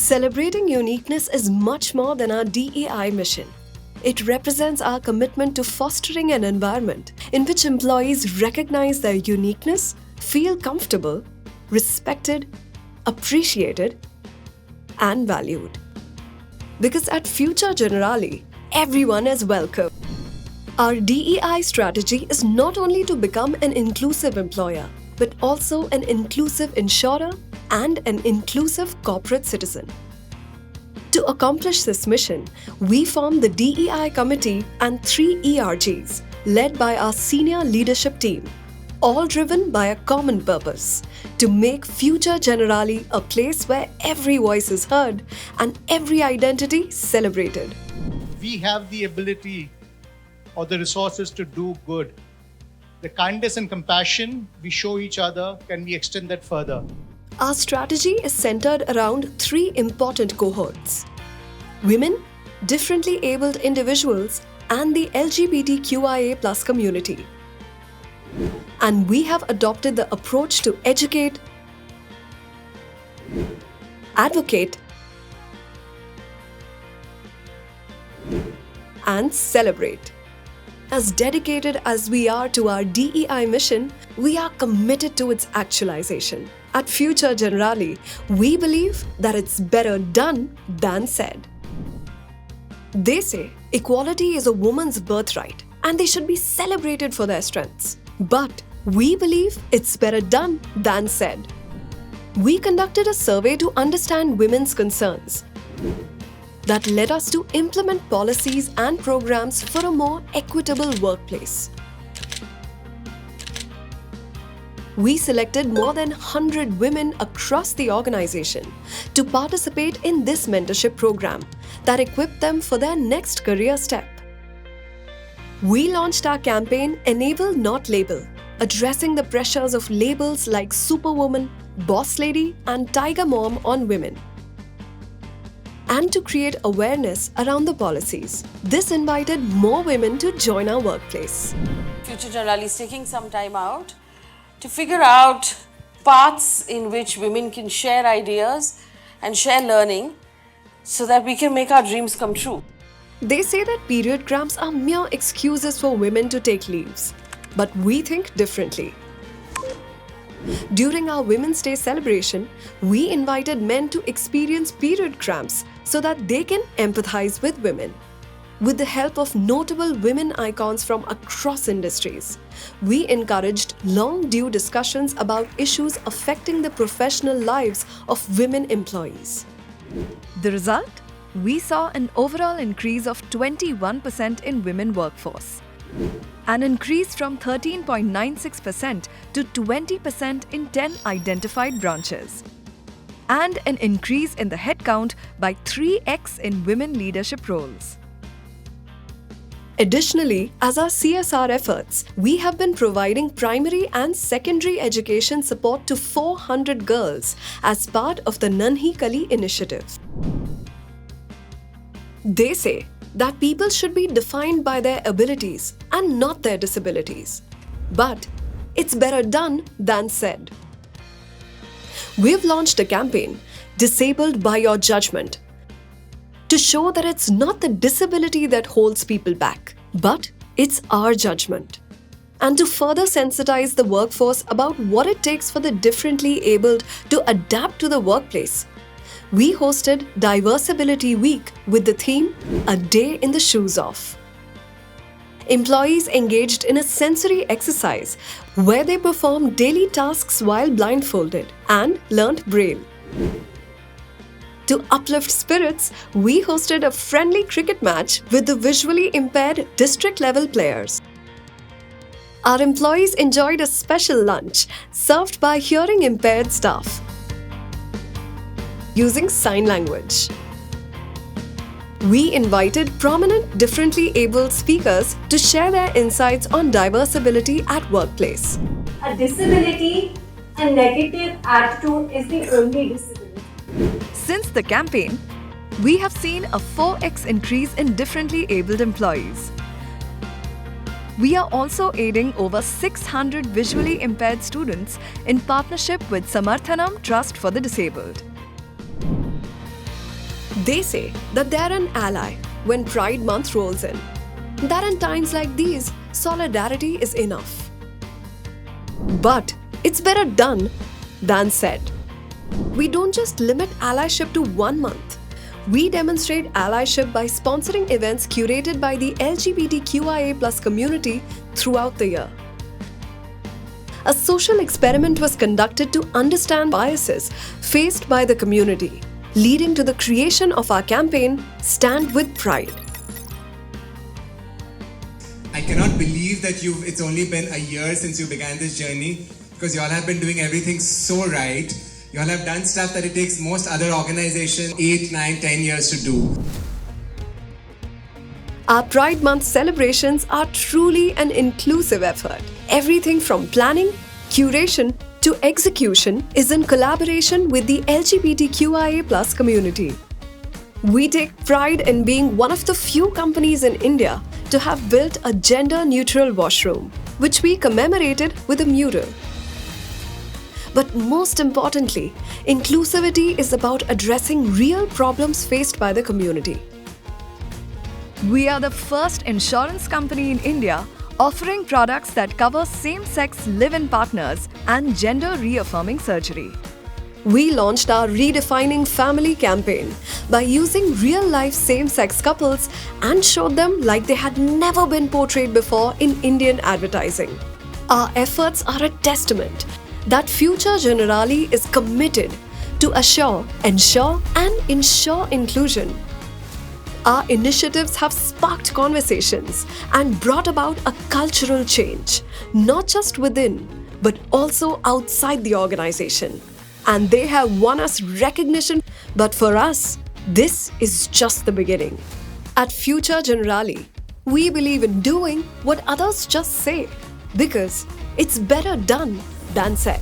Celebrating uniqueness is much more than our DEI mission. It represents our commitment to fostering an environment in which employees recognize their uniqueness, feel comfortable, respected, appreciated, and valued. Because at Future Generali, everyone is welcome. Our DEI strategy is not only to become an inclusive employer, but also an inclusive insurer and an inclusive corporate citizen. To accomplish this mission, we formed the DEI committee and 3 ERGs, led by our senior leadership team, all driven by a common purpose: to make Future Generali a place where every voice is heard and every identity celebrated. We have the ability or the resources to do good. The kindness and compassion we show each other, can we extend that further? Our strategy is centered around 3 important cohorts: women, differently abled individuals, and the LGBTQIA+ community. And we have adopted the approach to educate, advocate, and celebrate. As dedicated as we are to our DEI mission, we are committed to its actualization. At Future Generali, we believe that it's better done than said. They say equality is a woman's birthright and they should be celebrated for their strengths. But we believe it's better done than said. We conducted a survey to understand women's concerns. That led us to implement policies and programs for a more equitable workplace. We selected more than 100 women across the organization to participate in this mentorship program that equipped them for their next career step. We launched our campaign Enable Not Label, addressing the pressures of labels like Superwoman, Boss Lady, and Tiger Mom on women, and to create awareness around the policies. This invited more women to join our workplace. Future Generali is taking some time out to figure out paths in which women can share ideas and share learning so that we can make our dreams come true. They say that period cramps are mere excuses for women to take leaves, but we think differently. During our Women's Day celebration, we invited men to experience period cramps so that they can empathize with women. With the help of notable women icons from across industries, we encouraged long-due discussions about issues affecting the professional lives of women employees. The result? We saw an overall increase of 21% in women workforce. An increase from 13.96% to 20% in 10 identified branches. And an increase in the headcount by 3x in women leadership roles. Additionally, as our CSR efforts, we have been providing primary and secondary education support to 400 girls as part of the Nanhi Kali initiative. They say that people should be defined by their abilities and not their disabilities. But it's better done than said. We've launched a campaign, Disabled by Your Judgment, to show that it's not the disability that holds people back, but it's our judgment. And to further sensitize the workforce about what it takes for the differently abled to adapt to the workplace, we hosted Diversability Week with the theme A Day in the Shoes Of. Employees engaged in a sensory exercise where they performed daily tasks while blindfolded and learnt Braille. To uplift spirits, we hosted a friendly cricket match with the visually impaired district-level players. Our employees enjoyed a special lunch served by hearing-impaired staff using sign language. We invited prominent differently abled speakers to share their insights on diversability at workplace. A disability, a negative attitude is the only disability. Since the campaign, we have seen a 4x increase in differently abled employees. We are also aiding over 600 visually impaired students in partnership with Samarthanam Trust for the Disabled. They say that they're an ally when Pride Month rolls in. That in times like these, solidarity is enough. But it's better done than said. We don't just limit allyship to 1 month. We demonstrate allyship by sponsoring events curated by the LGBTQIA+ community throughout the year. A social experiment was conducted to understand biases faced by the community, leading to the creation of our campaign, Stand with Pride. I cannot believe that it's only been a year since you began this journey, because you all have been doing everything so right. You all have done stuff that it takes most other organizations 8, 9, 10 years to do. Our Pride Month celebrations are truly an inclusive effort. Everything from planning, curation to execution is in collaboration with the LGBTQIA+ community. We take pride in being one of the few companies in India to have built a gender-neutral washroom, which we commemorated with a mural. But most importantly, inclusivity is about addressing real problems faced by the community. We are the first insurance company in India offering products that cover same-sex live-in partners and gender-reaffirming surgery. We launched our Redefining Family campaign by using real-life same-sex couples and showed them like they had never been portrayed before in Indian advertising. Our efforts are a testament that Future Generali is committed to ensure and ensure inclusion. Our initiatives have sparked conversations and brought about a cultural change, not just within, but also outside the organization. And they have won us recognition, but for us, this is just the beginning. At Future Generali, we believe in doing what others just say, because it's better done than said.